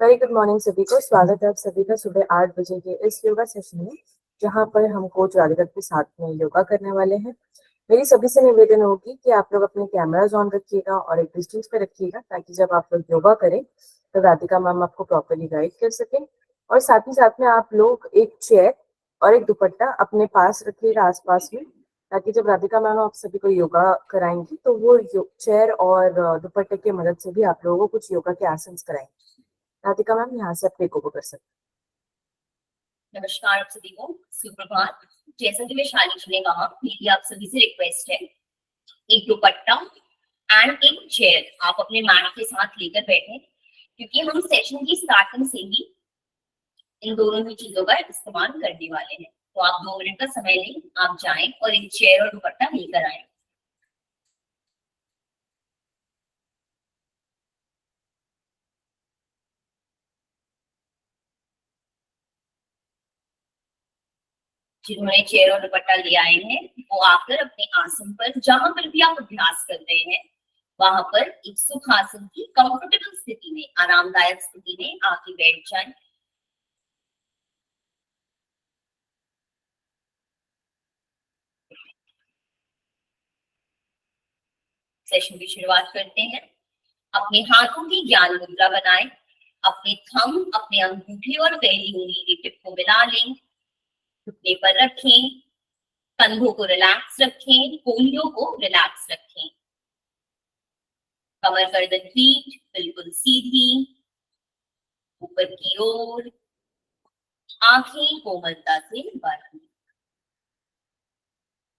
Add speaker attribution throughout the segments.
Speaker 1: Very good morning सभी को। स्वागत है आप सभी का सुबह 8 बजे के इस योगा सेशन में, जहां पर हम कोच राधिका के साथ में योगा करने वाले हैं। मेरी सभी से निवेदन होगी कि आप लोग अपने कैमराज ऑन रखिएगा और एक डिस्टेंस पे रखिएगा, ताकि जब आप लोग योगा करें तो राधिका मैम आपको प्रॉपरली गाइड कर सकें। और साथ ही साथ में आप लोग एक चेयर और एक दुपट्टा अपने पास रखिएगा आसपास में, ताकि जब राधिका मैम आप सभी को योगा कराएंगी तो वो चेयर और दुपट्टे की मदद से भी आप लोगों को कुछ योगा के आसन कराएंगे। राधिका मैम यहाँ से आप टेक ओवर कर सकते हैं।
Speaker 2: नमस्कार आप सभी को, सुप्रभात। जैसा कि मैं शालिश ने कहा, मेरी आप सभी से रिक्वेस्ट है, एक दुपट्टा एंड एक चेयर आप अपने मैट के साथ लेकर बैठे, क्योंकि हम सेशन की स्टार्टिंग से ही इन दोनों ही चीजों का इस्तेमाल करने वाले हैं। तो आप 2 मिनट का समय लें, आप जाएं और एक चेयर और दुपट्टा लेकर आए। जिन्होंने चेयर और दुपट्टा ले आए हैं वो आकर अपने आसन पर, जहां पर भी आप अभ्यास कर रहे हैं, वहां पर एक सुखासन की कंफर्टेबल स्थिति में, आरामदायक स्थिति में आके बैठ जाएं। सेशन की शुरुआत करते हैं। अपने हाथों की ज्ञान मुद्रा बनाएं। अपने थंब अपने अंगूठे और पहली उंगली की टिप को मिला लें। घुटने पर रखें। कंधों को रिलैक्स रखें। कोहनियों को रिलैक्स रखें। कमर गर्दन पीठ बिल्कुल सीधी, ऊपर की ओर। आंखें कोमलता से बंद।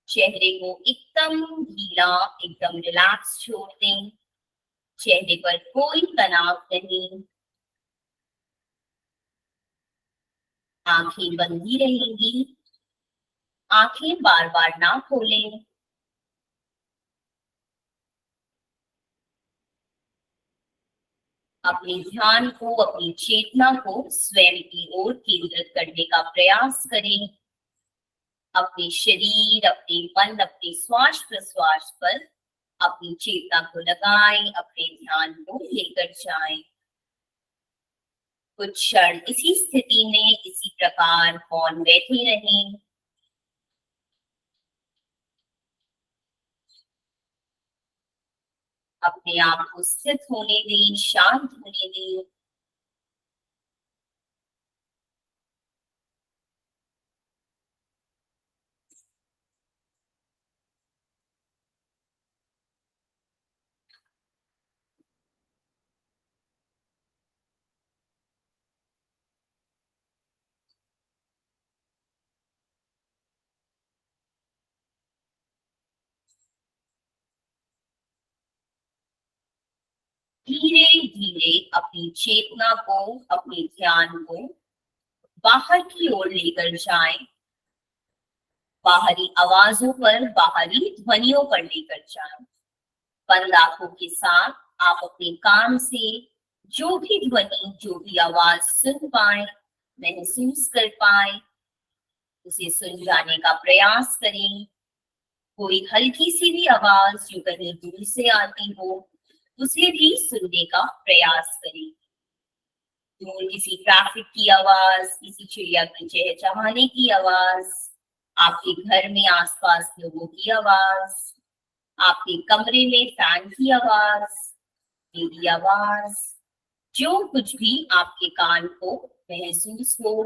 Speaker 2: चेहरे को एकदम ढीला, एकदम रिलैक्स छोड़ दें। चेहरे पर कोई तनाव नहीं। आंखें बंद ही रहेंगी। आंखें बार बार ना खोलें। अपने ध्यान को, अपनी चेतना को स्वयं की ओर केंद्रित करने का प्रयास करें। अपने शरीर, अपने मन, अपने श्वास प्रश्वास पर अपनी चेतना को लगाएं, अपने ध्यान को लेकर जाएं। कुछ क्षण इसी स्थिति में इसी प्रकार मौन बैठे रहें। अपने आप को स्थित होने दें, शांत होने दें। धीरे धीरे अपनी चेतना को, अपने ध्यान को बाहर की ओर लेकर जाएं। बाहरी आवाजों पर, बाहरी ध्वनियों पर लेकर जाएं। बंद आंखों के साथ आप अपने कान से जो भी ध्वनि, जो भी आवाज सुन पाए, महसूस कर पाए, उसे सुन जाने का प्रयास करें। कोई हल्की सी भी आवाज जो कहीं दूर से आती हो, उसे भी सुनने का प्रयास करें। दूर किसी ट्रैफिक की आवाज, किसी चिड़िया की चहचहाने की आवाज, आपके घर में आसपास लोगों की आवाज, आपके कमरे में फैन की आवाज, मेरी आवाज, जो कुछ भी आपके कान को महसूस हो,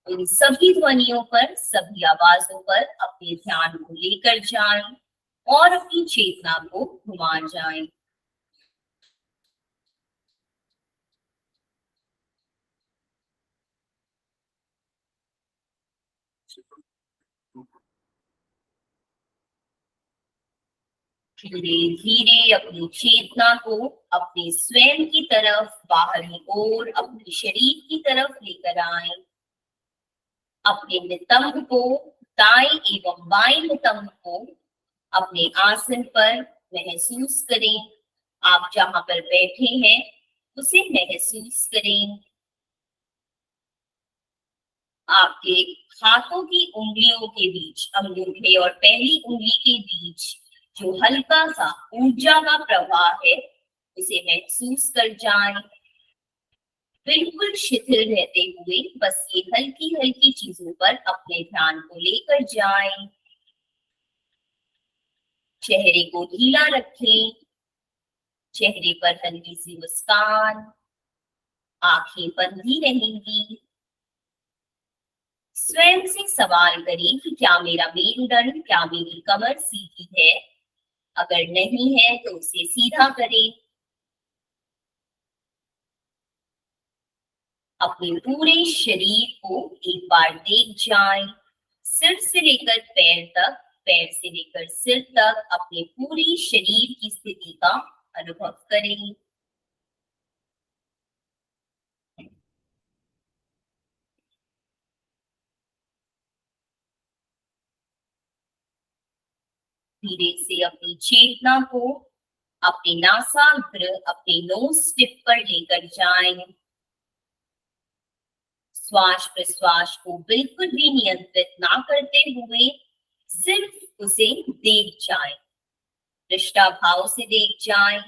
Speaker 2: उन सभी ध्वनियों पर, सभी आवाजों पर अपने ध्यान को लेकर जाएं और अपनी चेतना को घुमा जाएं। धीरे धीरे अपनी चेतना को अपने स्वयं की तरफ, बाहरी ओर, अपने शरीर की तरफ लेकर आए। अपने नितंब को, दाएं एवं बाएं नितंब को अपने आसन पर महसूस करें। आप जहां पर बैठे हैं उसे महसूस करें। आपके हाथों की उंगलियों के बीच, अंगूठे और पहली उंगली के बीच जो हल्का सा ऊर्जा का प्रवाह है, उसे महसूस कर जाएं। बिल्कुल शिथिल रहते हुए बस ये हल्की हल्की चीजों पर अपने ध्यान को लेकर जाएं। चेहरे को ढीला रखें, चेहरे पर हल्की सी मुस्कान, आंखें बंद ही रहेंगी। स्वयं से सवाल करें कि क्या मेरा मेरुदंड, क्या मेरी कमर सीधी है? अगर नहीं है तो उसे सीधा करें। अपने पूरे शरीर को एक बार देख जाएं, सिर से लेकर पैर तक, पैर से लेकर सिर तक अपने पूरे शरीर की स्थिति का अनुभव करें। धीरे से अपनी चेतना को अपने नासाग्र, अपने नोज टिप पर लेकर जाएं। श्वास प्रश्वास को बिल्कुल भी नियंत्रित ना करते हुए सिर्फ उसे देख जाएं, दृष्टा भाव से देख जाएं।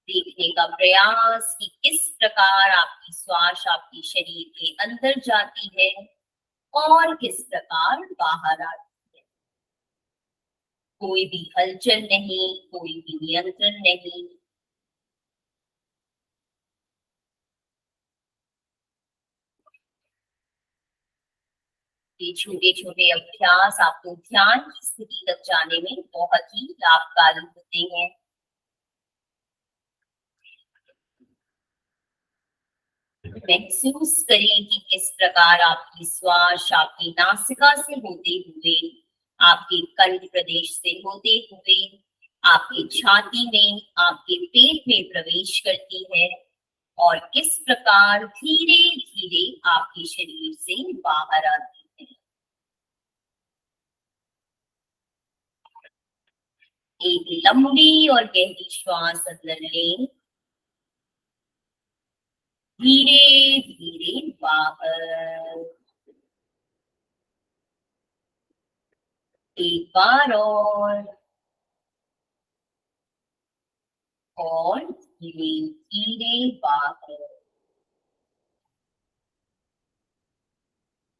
Speaker 2: देखने का प्रयास कि किस प्रकार आपकी श्वास आपके शरीर के अंदर जाती है और किस प्रकार बाहर आती है। कोई भी हलचल नहीं, कोई भी नियंत्रण नहीं। ये छोटे छोटे अभ्यास आपको ध्यान की स्थिति तक जाने में बहुत ही लाभकारी होते हैं। महसूस करें कि किस प्रकार आपकी श्वास आपकी नासिका से होते हुए, आपके कंठ प्रदेश से होते हुए, आपकी छाती में, आपके पेट में प्रवेश करती है और किस प्रकार धीरे धीरे आपके शरीर से बाहर आती है। एक लंबी और गहरी श्वास अंदर लें, धीरे धीरे बाहर। एक बार और धीरे धीरे बाहर।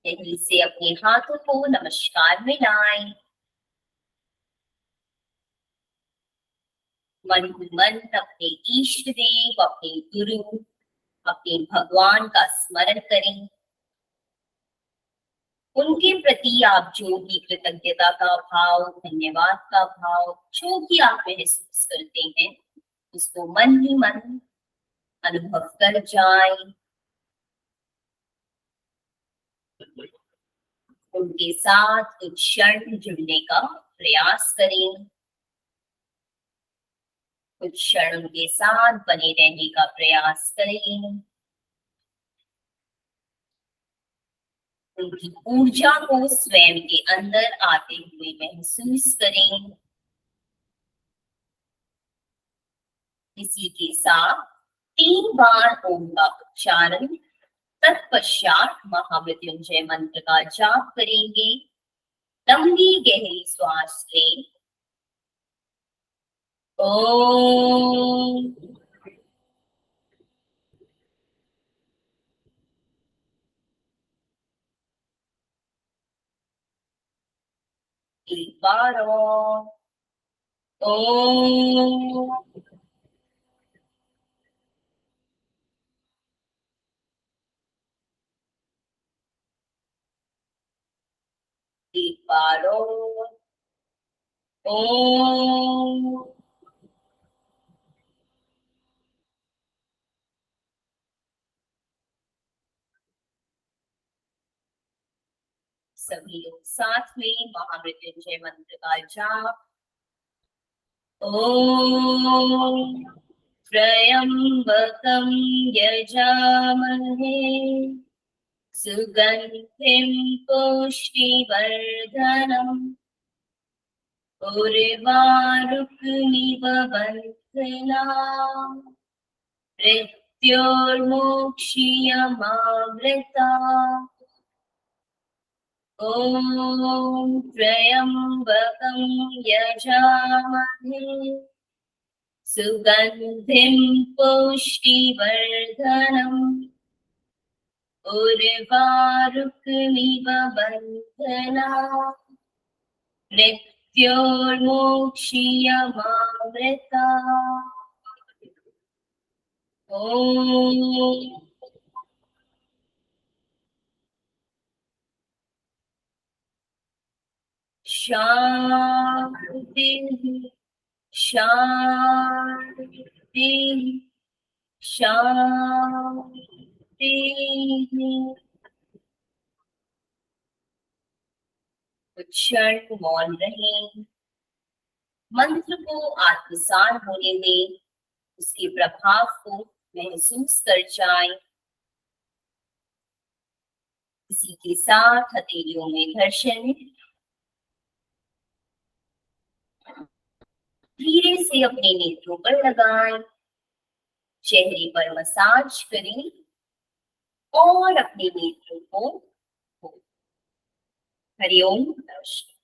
Speaker 2: यहीं से अपने हाथों को नमस्कार में लाएं। मन ही मन अपने इष्ट देव, अपने गुरु, अपने भगवान का स्मरण करें। उनके प्रति आप जो भी कृतज्ञता का भाव, धन्यवाद का भाव, जो भी आप महसूस करते हैं, उसको मन ही मन अनुभव कर जाएं। उनके साथ कुछ क्षण जुड़ने का प्रयास करें, कुछ क्षण उनके साथ बने रहने का प्रयास करें। उनकी ऊर्जा को स्वयं के अंदर आते हुए महसूस करें। इसी के साथ 3 बार ओम का उच्चारण, तत्पश्चात महामृत्युंजय मंत्र का जाप करेंगे। लंबी गहरी श्वास लें। ओम। एक बार और। ओम। एक बार और। ओम। सभी लोग साथ में महामृत्युंजय मंत्र का जाप। ओम त्र्यंबकं यजामहे सुगन्धिं पुष्टिवर्धनम् उर्वारुकमिव बन्धनान् मृत्योर्मुक्षीयमामृता। ॐ त्र्यंबकं यजामहे सुगंधिं पुष्टिवर्धनम् उर्वारुकमिव बन्धना मृत्योर्मोक्षीयमामृता। ॐ शांति शांति शांति। कुछ क्षण मौन रहें, मंत्र को आत्मसात होने दें, उसके प्रभाव को महसूस कर जाएं। इसी के साथ हथेलियों में घर्षण, धीरे से अपने नेत्रों पर लगाएं, चेहरे पर मसाज करें और अपने नेत्रों को खोलें। हरिओम नमस्कार।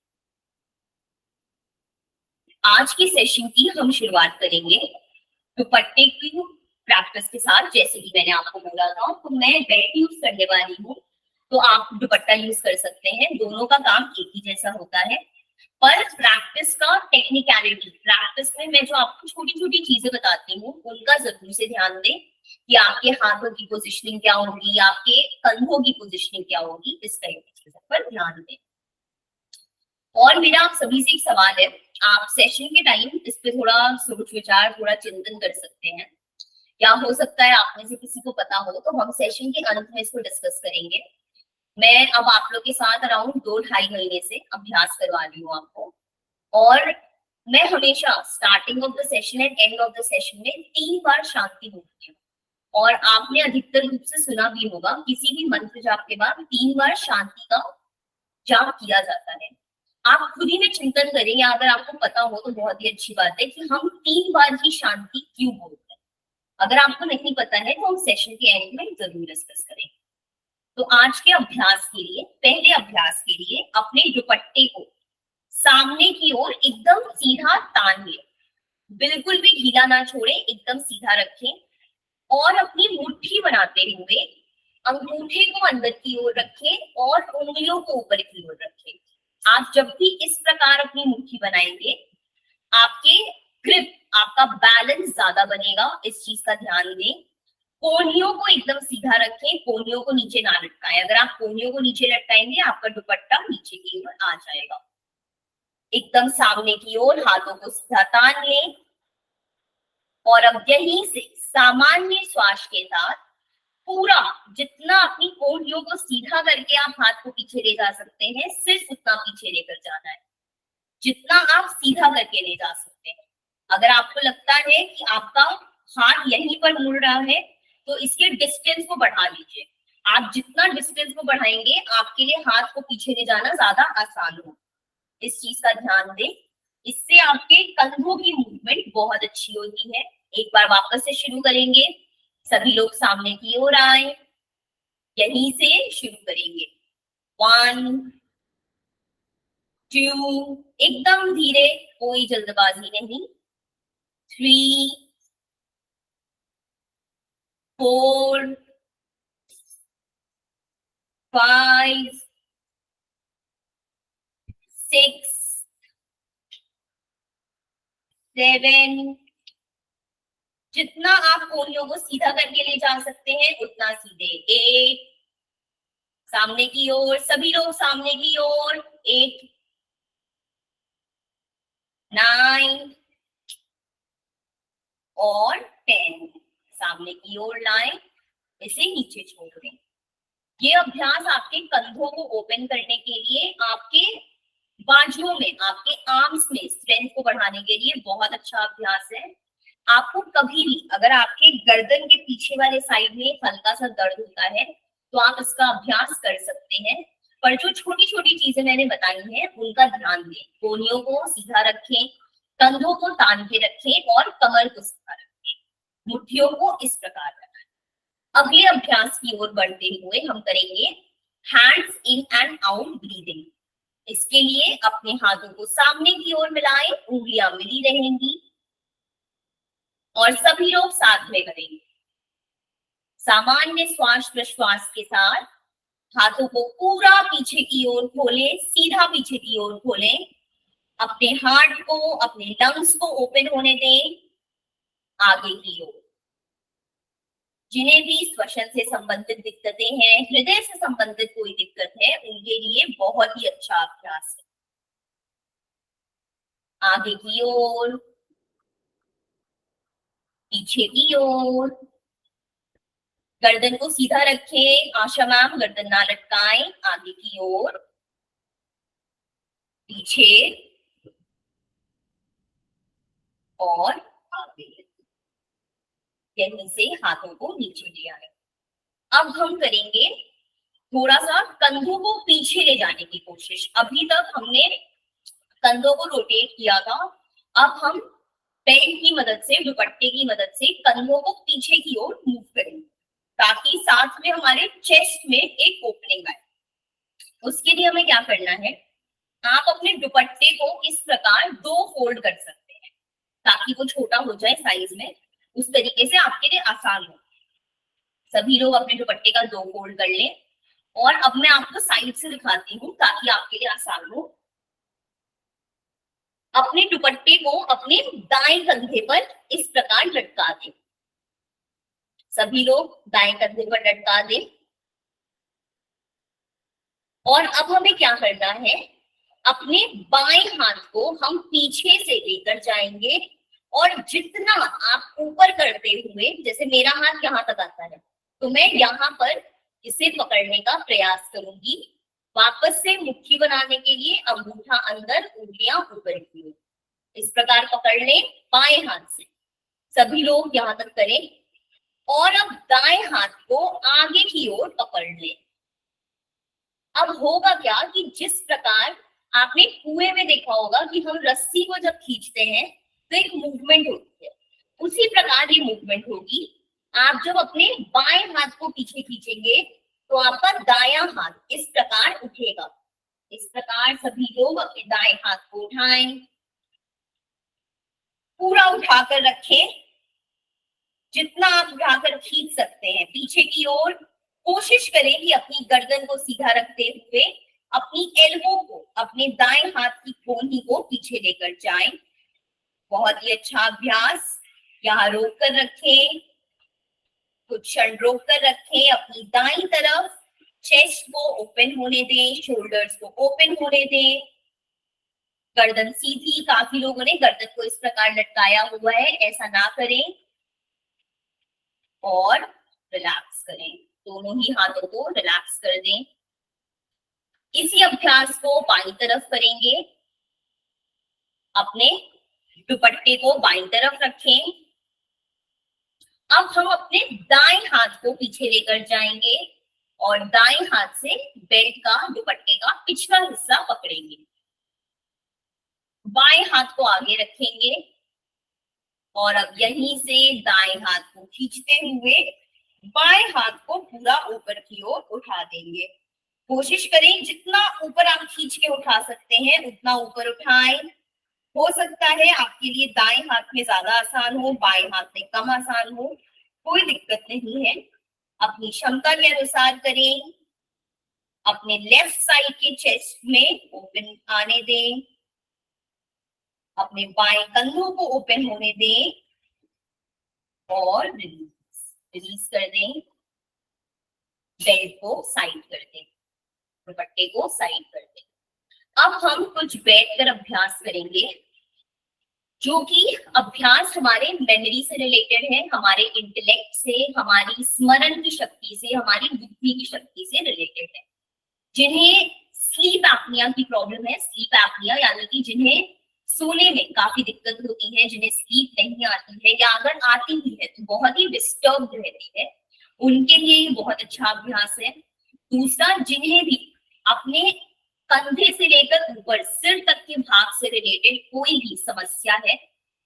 Speaker 2: आज के सेशन की हम शुरुआत करेंगे दुपट्टे की प्रैक्टिस के साथ। जैसे कि मैंने आपको बोला था, तो मैं बेल्ट यूज करने वाली हूँ, तो आप दुपट्टा यूज कर सकते हैं। दोनों का काम एक ही जैसा होता है, पर प्रैक्टिस का टेक्निकलिटी, प्रैक्टिस में मैं जो आपको छोटी छोटी चीजें बताती हूँ उनका जरूर से ध्यान दें कि आपके हाथों की पोजिशनिंग क्या होगी, आपके कंधों की पोजिशनिंग क्या होगी, इस टाइप की चीजों पर ध्यान दें। और मेरा आप सभी से एक सवाल है, आप सेशन के टाइम इस पे थोड़ा सोच विचार, थोड़ा चिंतन कर सकते हैं, या हो सकता है आप में से किसी को पता हो, तो हम सेशन के अंत में इसको डिस्कस करेंगे। मैं अब आप लोग के साथ अराउंड 2-2.5 महीने से अभ्यास करवा रही हूँ आपको, और मैं हमेशा starting of the session and end of the session में 3 बार शांति बोलती हूँ। और आपने अधिकतर रूप से सुना भी होगा, किसी भी मंत्र जाप के बाद 3 बार शांति का जाप किया जाता है। आप खुद ही में चिंतन करें, या अगर आपको पता हो तो बहुत ही अच्छी बात है कि हम 3 बार की शांति क्यों बोलते हैं। अगर आपको नहीं पता है तो हम सेशन के एंड में जरूर डिस्कस करेंगे। तो आज के अभ्यास के लिए, पहले अभ्यास के लिए अपने दुपट्टे को सामने की ओर एकदम सीधा तान लें, बिल्कुल भी ढीला ना छोड़े, एकदम सीधा रखें और अपनी मुट्ठी बनाते हुए अंगूठे को अंदर की ओर रखें और उंगलियों को ऊपर की ओर रखें। आप जब भी इस प्रकार अपनी मुट्ठी बनाएंगे, आपके ग्रिप, आपका बैलेंस ज्यादा बनेगा, इस चीज का ध्यान दें। कोहनियों को एकदम सीधा रखें, कोहनियों को नीचे ना लटकाएं। अगर आप कोहनियों को नीचे लटकाएंगे, आपका दुपट्टा नीचे की ओर आ जाएगा। एकदम सामने की ओर हाथों को सीधा तान लें और अब यहीं से सामान्य श्वास के साथ पूरा जितना अपनी कोहनियों को सीधा करके आप हाथ को पीछे ले जा सकते हैं, सिर्फ उतना पीछे लेकर जाना है, जितना आप सीधा करके ले जा सकते हैं। अगर आपको लगता है कि आपका हाथ यहीं पर मुड़ रहा है, तो इसके डिस्टेंस को बढ़ा लीजिए। आप जितना डिस्टेंस को बढ़ाएंगे, आपके लिए हाथ को पीछे ले जाना ज्यादा आसान होगा। इस चीज का ध्यान दें, इससे आपके कंधों की मूवमेंट बहुत अच्छी होती है। एक बार वापस से शुरू करेंगे, सभी लोग सामने की ओर आए, यहीं से शुरू करेंगे। 1 2, एकदम धीरे, कोई जल्दबाजी नहीं। 3 4 5 6 7, जितना आप कोहनियों को सीधा करके ले जा सकते हैं उतना सीधे। 8, सामने की ओर, सभी लोग सामने की ओर। 8 9 और 10, सामने की ओर लाएं, इसे नीचे छोड़ दें। ये अभ्यास आपके कंधों को ओपन करने के लिए, आपके बाजुओं में, आपके आर्म्स में स्ट्रेंथ को बढ़ाने के लिए बहुत अच्छा अभ्यास है। आपको कभी भी अगर आपके गर्दन के पीछे वाले साइड में हल्का सा दर्द होता है, तो आप इसका अभ्यास कर सकते हैं। पर जो छोटी छोटी चीजें मैंने बताई हैं उनका ध्यान दें। कोहनियों को सीधा रखें, कंधों को तान के रखें और कमर को सीधा रखें, मुट्ठियों को इस प्रकार रखें। अगले अभ्यास की ओर बढ़ते हुए हम करेंगे hands in and out breathing. इसके लिए अपने हाथों को सामने की ओर मिलाएं, उंगलियां मिली रहेंगी। और सभी लोग साथ में करेंगे। सामान्य श्वास प्रश्वास के साथ हाथों को पूरा पीछे की ओर खोलें, सीधा पीछे की ओर खोलें। अपने हार्ट को, अपने लंग्स को ओपन होने दें आगे की ओर। जिन्हें भी श्वसन से संबंधित दिक्कतें हैं, हृदय से संबंधित कोई दिक्कत है, उनके लिए बहुत ही अच्छा अभ्यास है। आगे की ओर, पीछे की ओर। गर्दन को सीधा रखें, आशा मैम गर्दन ना लटकाएं। आगे की ओर, पीछे और आगे। यहीं से हाथों को नीचे ले आए। अब हम करेंगे थोड़ा सा कंधों को पीछे ले जाने की कोशिश। अभी तक हमने कंधों को रोटेट किया था, अब हम बेल्ट की मदद से, दुपट्टे की मदद से कंधों को पीछे की ओर मूव करेंगे ताकि साथ में हमारे चेस्ट में एक ओपनिंग आए। उसके लिए हमें क्या करना है, आप अपने दुपट्टे को इस प्रकार 2 फोल्ड कर सकते हैं ताकि वो छोटा हो जाए साइज में, उस तरीके से आपके लिए आसान हो। सभी लोग अपने दुपट्टे का 2 फोल्ड कर लें और अब मैं आपको साइड से दिखाती हूँ ताकि आपके लिए आसान हो। अपने दुपट्टे को अपने दाएं कंधे पर इस प्रकार लटका दें। सभी लोग दाएं कंधे पर लटका दें। और अब हमें क्या करना है, अपने बाएं हाथ को हम पीछे से लेकर जाएंगे और जितना आप ऊपर करते हुए, जैसे मेरा हाथ यहाँ तक आता है तो मैं यहाँ पर इसे पकड़ने का प्रयास करूंगी। वापस से मुट्ठी बनाने के लिए अंगूठा अंदर, उंगलियां ऊपर की ओर इस प्रकार पकड़ लें बाएं हाथ से। सभी लोग यहाँ तक करें और अब दाएं हाथ को आगे की ओर पकड़ लें। अब होगा क्या कि जिस प्रकार आपने कुएं में देखा होगा कि हम रस्सी को जब खींचते हैं तो एक मूवमेंट होती है, उसी प्रकार ये मूवमेंट होगी। आप जब अपने बाएं हाथ को पीछे खींचेंगे तो आपका दायां हाथ इस प्रकार उठेगा। इस प्रकार सभी लोग अपने दाएं हाथ को उठाएं, पूरा उठाकर रखें, जितना आप उठाकर खींच सकते हैं पीछे की ओर। कोशिश करें कि अपनी गर्दन को सीधा रखते हुए अपनी एल्बो को, अपने दाएं हाथ की कोहनी को पीछे लेकर जाएं। बहुत ही अच्छा अभ्यास। यहाँ रोक कर रखें, कुछ क्षण रोक कर रखें अपनी दाईं तरफ। चेस्ट को ओपन होने दें, शोल्डर्स को ओपन होने दें, गर्दन सीधी। काफी लोगों ने गर्दन को इस प्रकार लटकाया हुआ है, ऐसा ना करें और रिलैक्स करें। दोनों ही हाथों को रिलैक्स कर दें। इसी अभ्यास को बाईं तरफ करेंगे। अपने दुपट्टे को बाईं तरफ रखें। अब हम अपने दाएं हाथ को पीछे लेकर जाएंगे और दाएं हाथ से बेल्ट का, दुपट्टे का पिछला हिस्सा पकड़ेंगे। बाएं हाथ को आगे रखेंगे और अब यहीं से दाएं हाथ को खींचते हुए बाएं हाथ को पूरा ऊपर की ओर उठा देंगे। कोशिश करें जितना ऊपर आप खींच के उठा सकते हैं उतना ऊपर उठाएं। हो सकता है आपके लिए दाएं हाथ में ज्यादा आसान हो, बाएं हाथ में कम आसान हो, कोई दिक्कत नहीं है। अपनी क्षमता के अनुसार करें। अपने लेफ्ट साइड के चेस्ट में ओपन आने दें, अपने बाएं कंधों को ओपन होने दें और रिलीज कर दें। बेल्ट को साइड कर दें, दुपट्टे को साइड कर दें। अब हम कुछ बैठकर अभ्यास करेंगे जो कि अभ्यास हमारे मेमोरी से रिलेटेड है, हमारे इंटेलेक्ट से, हमारी स्मरण की शक्ति से, हमारी बुद्धि की शक्ति से रिलेटेड है। जिन्हें स्लीप एपनिया की प्रॉब्लम है, स्लीप एपनिया यानी कि जिन्हें सोने में काफी दिक्कत होती है, जिन्हें स्लीप नहीं आती है या अगर आती भी है तो बहुत ही डिस्टर्ब रहती है, उनके लिए ये बहुत अच्छा अभ्यास है। दूसरा, जिन्हें भी अपने कंधे से लेकर ऊपर सिर तक के भाग से रिलेटेड कोई भी समस्या है,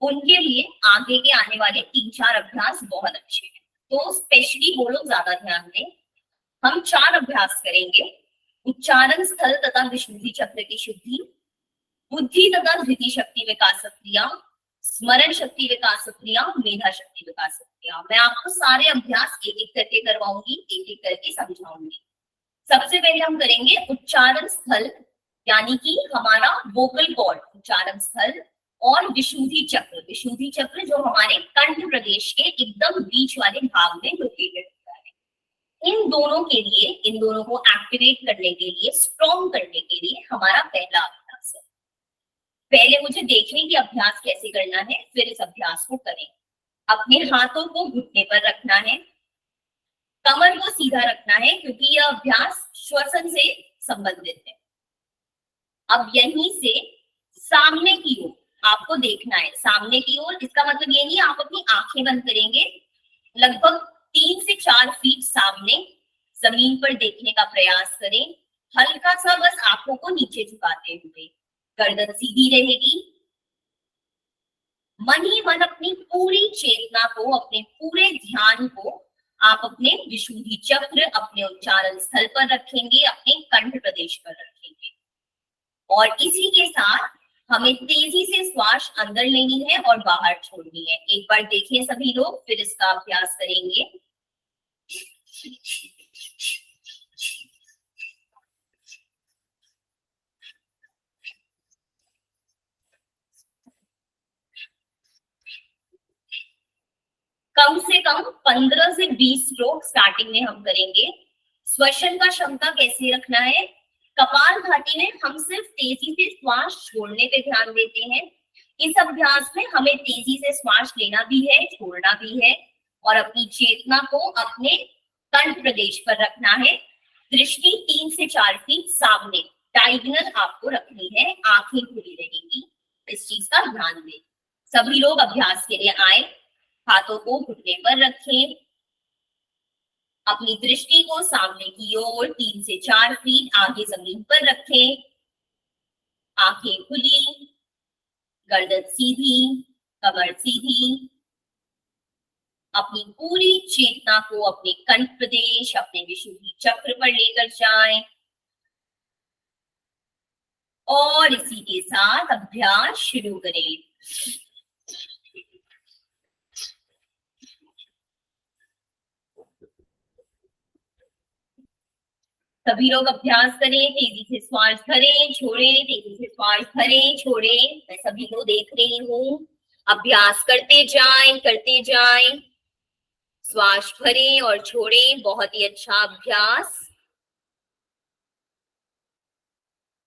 Speaker 2: उनके लिए आगे के आने वाले 3-4 अभ्यास बहुत अच्छे हैं, तो स्पेशली वो लोग ज्यादा ध्यान दें। हम 4 अभ्यास करेंगे। उच्चारण स्थल तथा विशुद्धि चक्र की शुद्धि, बुद्धि तथा धृति शक्ति विकास क्रिया, स्मरण शक्ति विकास क्रिया, मेधा शक्ति विकास क्रिया। मैं आपको सारे अभ्यास एक एक करके करवाऊंगी, एक एक करके समझाऊंगी। सबसे पहले हम करेंगे उच्चारण स्थल, यानी कि हमारा वोकल कॉर्ड उच्चारण स्थल, और विशुद्धि चक्र। विशुद्धि चक्र जो हमारे कंठ प्रदेश के एकदम बीच वाले भाग में लोकेटेड होता है। इन दोनों के लिए, इन दोनों को एक्टिवेट करने के लिए, स्ट्रॉन्ग करने के लिए हमारा पहला अभ्यास है। पहले मुझे देखने की अभ्यास कैसे करना है, फिर इस अभ्यास को करें। अपने हाथों को घुटने पर रखना है, कमर को सीधा रखना है, क्योंकि यह अभ्यास श्वसन से संबंधित है। अब यहीं से सामने की ओर आपको देखना है, सामने की ओर। इसका मतलब ये नहीं आप अपनी आंखें बंद करेंगे, लगभग 3 से 4 फीट सामने जमीन पर देखने का प्रयास करें, हल्का सा बस आंखों को नीचे झुकाते हुए। गर्दन सीधी रहेगी। मन ही मन अपनी पूरी चेतना को, अपने पूरे ध्यान को आप अपने विशुद्धि चक्र, अपने उच्चारण स्थल पर रखेंगे, अपने कंठ प्रदेश पर रखेंगे। और इसी के साथ हमें तेजी से श्वास अंदर लेनी है और बाहर छोड़नी है। एक बार देखिए सभी लोग, फिर इसका अभ्यास करेंगे। कम से कम 15 से 20 स्ट्रोक स्टार्टिंग में हम करेंगे। श्वसन का क्षमता कैसे रखना है? कपालभाति में हम सिर्फ तेजी से श्वास छोड़ने पे ध्यान देते हैं। इस अभ्यास में हमें तेजी से श्वास लेना भी है, छोड़ना भी है, और अपनी चेतना को अपने कंठ प्रदेश पर रखना है। दृष्टि 3 से 4 फीट सामने डायगोनल आपको रखनी है, आंखें खुली रहेंगी। इस चीज का ध्यान दें। सभी लोग अभ्यास के लिए आए, हाथों को घुटने पर रखें, अपनी दृष्टि को सामने की ओर 3 से 4 फीट आगे जमीन पर रखें, आंखें खुली, गर्दन सीधी, कमर सीधी। अपनी पूरी चेतना को अपने कंठ प्रदेश, अपने विशुद्धि चक्र पर लेकर जाएं, और इसी के साथ अभ्यास शुरू करें। सभी लोग अभ्यास करें, तेजी से श्वास भरें, छोड़ें, तेजी से श्वास भरें, छोड़ें। मैं सभी को देख रही हूँ। अभ्यास करते जाएं, करते जाएं। श्वास भरें और छोड़ें। बहुत ही अच्छा अभ्यास।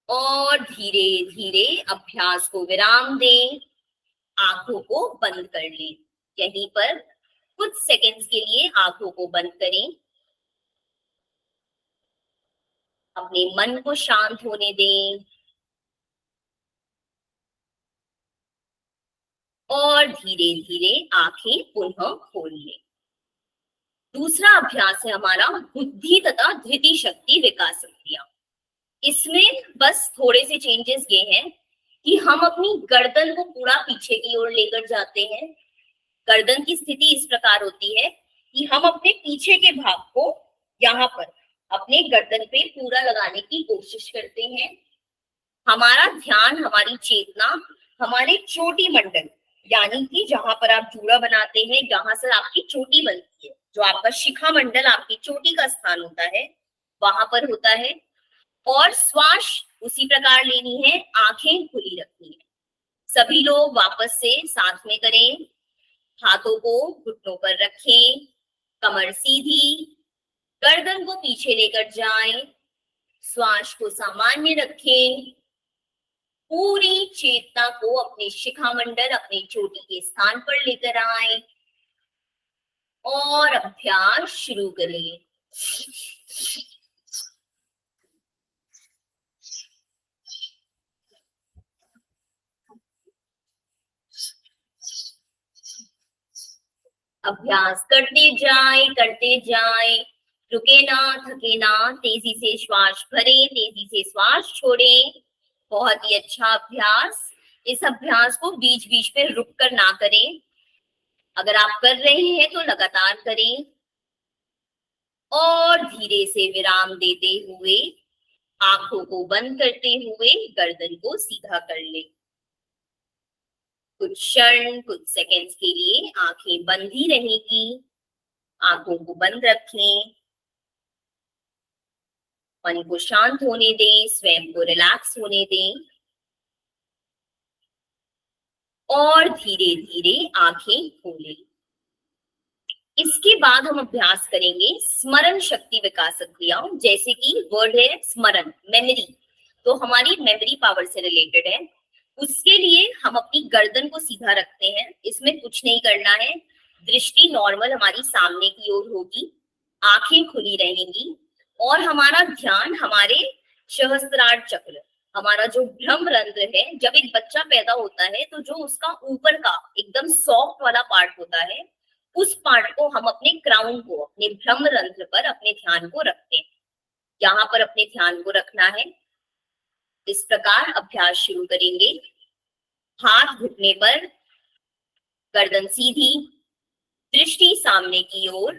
Speaker 2: और धीरे धीरे अभ्यास को विराम दें, आंखों को बंद कर लें। यहीं पर कुछ सेकंड्स के लिए आंखों को बंद करें, अपने मन को शांत होने दें, और धीरे धीरे आंखें पुनः खोल लें। दूसरा अभ्यास है हमारा बुद्धि तथा धृति शक्ति विकास क्रिया। इसमें बस थोड़े से चेंजेस ये हैं कि हम अपनी गर्दन को पूरा पीछे की ओर लेकर जाते हैं। गर्दन की स्थिति इस प्रकार होती है कि हम अपने पीछे के भाग को यहाँ पर अपने गर्दन पे पूरा लगाने की कोशिश करते हैं। हमारा ध्यान, हमारी चेतना हमारे चोटी मंडल, यानी कि जहां पर आप जूड़ा बनाते हैं, जहां से आपकी चोटी बनती है, जो आपका शिखा मंडल, आपकी चोटी का स्थान होता है, वहां पर होता है। और श्वास उसी प्रकार लेनी है, आंखें खुली रखनी है। सभी लोग वापस से साथ में करें। हाथों को घुटनों पर रखें, कमर सीधी, गर्दन को पीछे लेकर जाएं, श्वास को सामान्य रखें, पूरी चेतना को अपने शिखा मंडल, अपनी चोटी के स्थान पर लेकर आए, और अभ्यास शुरू करें। अभ्यास करते जाएं, करते जाएं, रुके ना, थके ना। तेजी से श्वास भरें, तेजी से श्वास छोड़ें। बहुत ही अच्छा अभ्यास। इस अभ्यास को बीच बीच में रुक कर ना करें। अगर आप कर रहे हैं तो लगातार करें, और धीरे से विराम देते हुए, आंखों को बंद करते हुए गर्दन को सीधा कर लें। कुछ क्षण, कुछ सेकंड्स के लिए आंखें बंद ही रहेगी। आंखों को बंद रखें, मन को शांत होने दें, स्वयं को रिलैक्स होने दें और धीरे धीरे आंखें खोलें। इसके बाद हम अभ्यास करेंगे स्मरण शक्ति विकासक क्रियाओं, जैसे कि वर्ड है स्मरण, मेमोरी, तो हमारी मेमोरी पावर से रिलेटेड है। उसके लिए हम अपनी गर्दन को सीधा रखते हैं, इसमें कुछ नहीं करना है। दृष्टि नॉर्मल हमारी सामने की ओर होगी, आंखें खुली रहेंगी और हमारा ध्यान हमारे सहस्त्रार चक्र, हमारा जो भ्रम रंध्र है, जब एक बच्चा पैदा होता है तो जो उसका ऊपर का एकदम सॉफ्ट वाला पार्ट होता है, उस पार्ट को हम अपने क्राउन को, अपने भ्रम रंध्र पर अपने ध्यान को रखते हैं। यहाँ पर अपने ध्यान को रखना है। इस प्रकार अभ्यास शुरू करेंगे। हाथ घुटने पर, गर्दन सीधी, दृष्टि सामने की ओर।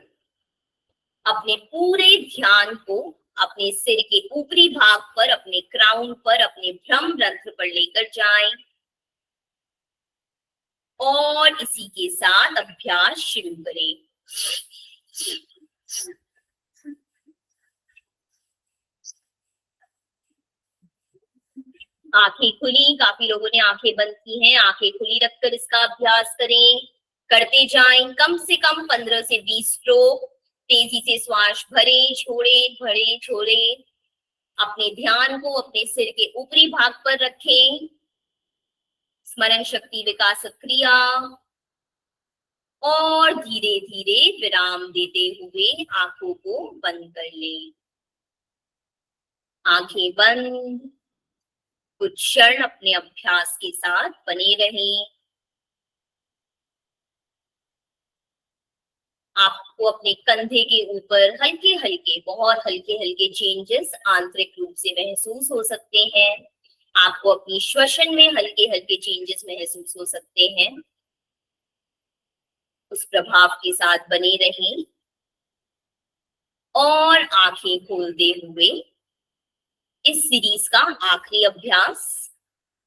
Speaker 2: अपने पूरे ध्यान को अपने सिर के ऊपरी भाग पर, अपने क्राउन पर, अपने भ्रम रंध्र पर लेकर जाएं और इसी के साथ अभ्यास शुरू करें। आंखें खुली, काफी लोगों ने आंखें बंद की हैं, आंखें खुली रखकर इसका अभ्यास करें। करते जाएं, कम से कम 15 से 20 स्ट्रोक। तेजी से श्वास भरे छोड़े, भरे छोड़े। अपने ध्यान को अपने सिर के ऊपरी भाग पर रखें। स्मरण शक्ति विकास क्रिया और धीरे धीरे विराम देते हुए आंखों को बंद कर लें। आंखें बंद। कुछ क्षण अपने अभ्यास के साथ बने रहें। आपको अपने कंधे के ऊपर हल्के हल्के, बहुत हल्के हल्के चेंजेस आंतरिक रूप से महसूस हो सकते हैं। आपको अपनी श्वसन में हल्के हल्के चेंजेस महसूस हो सकते हैं। उस प्रभाव के साथ बने रहें और आंखें खोलते हुए इस सीरीज का आखिरी अभ्यास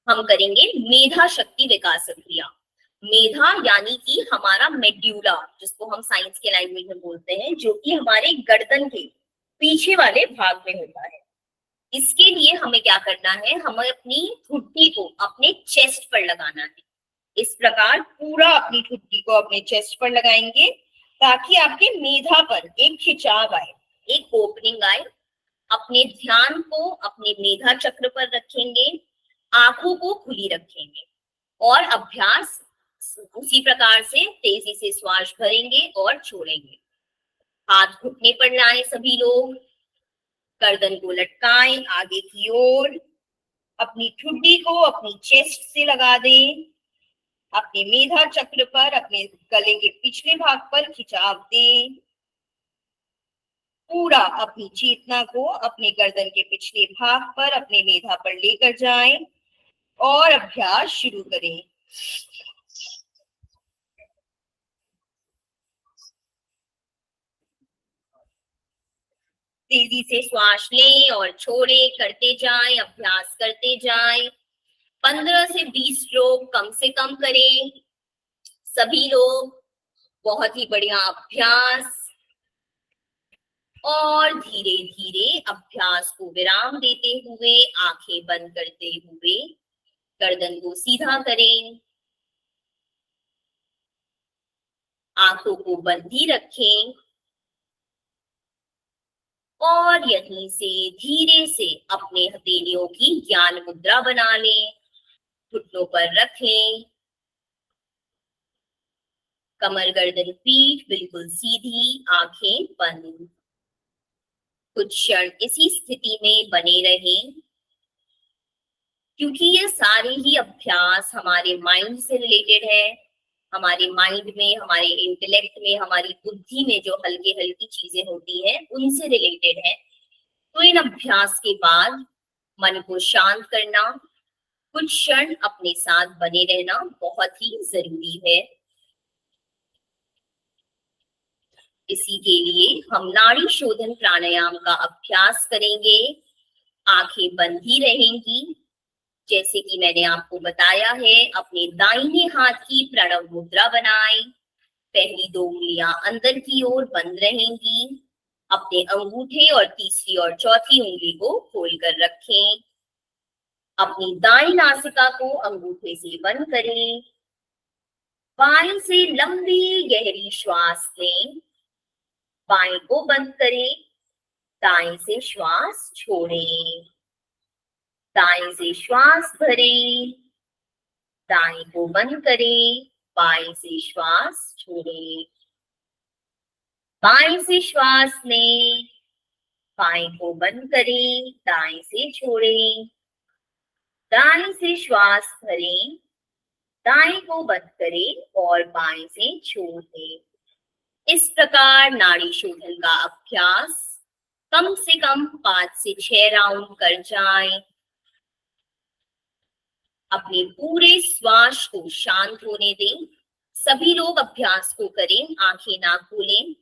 Speaker 2: हम करेंगे मेधा शक्ति विकास क्रिया। मेधा यानी कि हमारा मेड्यूला, जिसको हम साइंस के लैंग्वेज में बोलते हैं, जो कि हमारे गर्दन के पीछे वाले भाग में होता है। इसके लिए हमें क्या करना है, हमें अपनी ठुड्डी को अपने चेस्ट पर लगाना है। इस प्रकार पूरा अपनी ठुड्डी को अपने चेस्ट पर लगाएंगे ताकि आपके मेधा पर एक खिंचाव आए, एक ओपनिंग आए। अपने ध्यान को अपने मेधा चक्र पर रखेंगे, आंखों को खुली रखेंगे और अभ्यास उसी प्रकार से तेजी से श्वास भरेंगे और छोड़ेंगे। हाथ घुटने पर लाएं सभी लोग, गर्दन को लटकाएं आगे की ओर, अपनी ठुड्डी को अपनी चेस्ट से लगा दें, अपने मेधा चक्र पर, अपने गले के पिछले भाग पर खिंचाव दें। पूरा अपनी चेतना को अपने गर्दन के पिछले भाग पर, अपने मेधा पर लेकर जाएं और अभ्यास शुरू करें। तेजी से श्वास लें और छोड़ें, करते जाएं, अभ्यास करते जाएं। 15 से 20 स्ट्रोक कम से कम करें सभी लोग। बहुत ही बढ़िया अभ्यास। और धीरे धीरे अभ्यास को विराम देते हुए, आंखें बंद करते हुए गर्दन को सीधा करें, आंखों को बंद ही रखें और यहीं से धीरे से अपने हथेलियों की ज्ञान मुद्रा बना लें। घुटनों पर रखें, कमर गर्दन पीठ बिल्कुल सीधी, आंखें बंद। कुछ क्षण इसी स्थिति में बने रहें, क्योंकि ये सारे ही अभ्यास हमारे माइंड से रिलेटेड है। हमारे माइंड में, हमारे इंटेलेक्ट में, हमारी बुद्धि में जो हल्की हल्की चीजें होती हैं, उनसे रिलेटेड है। तो इन अभ्यास के बाद मन को शांत करना, कुछ क्षण अपने साथ बने रहना बहुत ही जरूरी है। इसी के लिए हम नाड़ी शोधन प्राणायाम का अभ्यास करेंगे। आंखें बंद ही रहेंगी, जैसे कि मैंने आपको बताया है, अपने दाहिने हाथ की प्रणव मुद्रा बनाएं। पहली 2 उंगलियां अंदर की ओर बंद रहेंगी। अपने अंगूठे और तीसरी और चौथी उंगली को खोल कर रखें। अपनी दाईं नासिका को अंगूठे से बंद करें। बाएं से लंबी गहरी श्वास लें। बाएं को बंद करें। दाएं से श्वास छोड़ें। दाएं से श्वास भरें। दाएं को बंद करें। बाएं से श्वास छोड़ें। बाएं से श्वास लें। बाएं को बंद करें। दाएं से छोड़ें। दाएं से श्वास भरें। दाएं को बंद करें और बाएं से छोड़ दें। इस प्रकार नाड़ी शोधन का अभ्यास कम से कम 5 से 6 राउंड कर जाएं। अपने पूरे श्वास को शांत होने दें। सभी लोग अभ्यास को करें, आंखें ना खोलें।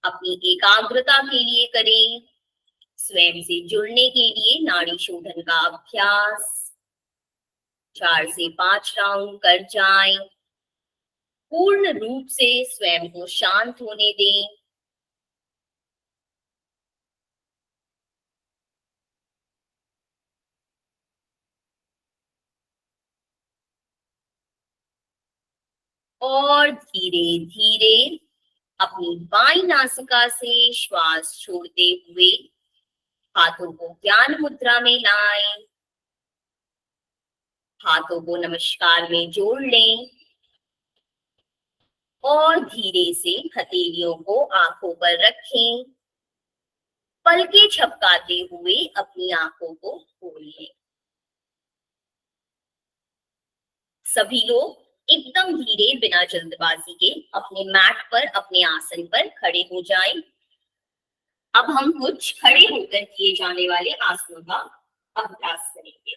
Speaker 2: अपनी एकाग्रता के लिए करें, स्वयं से जुड़ने के लिए नाड़ी शोधन का अभ्यास 4 से 5 राउंड कर जाएं। पूर्ण रूप से स्वयं को शांत होने दें। और धीरे धीरे अपनी बाईं नासिका से श्वास छोड़ते हुए हाथों को ज्ञान मुद्रा में लाएं। हाथों को नमस्कार में जोड़ लें और धीरे से हथेलियों को आंखों पर रखें। पलकें झपकाते हुए अपनी आंखों को खोल लें। सभी लोग एकदम धीरे बिना जल्दबाजी के अपने मैट पर, अपने आसन पर खड़े हो जाएं। अब हम कुछ खड़े होकर किए जाने वाले आसनों का अभ्यास करेंगे।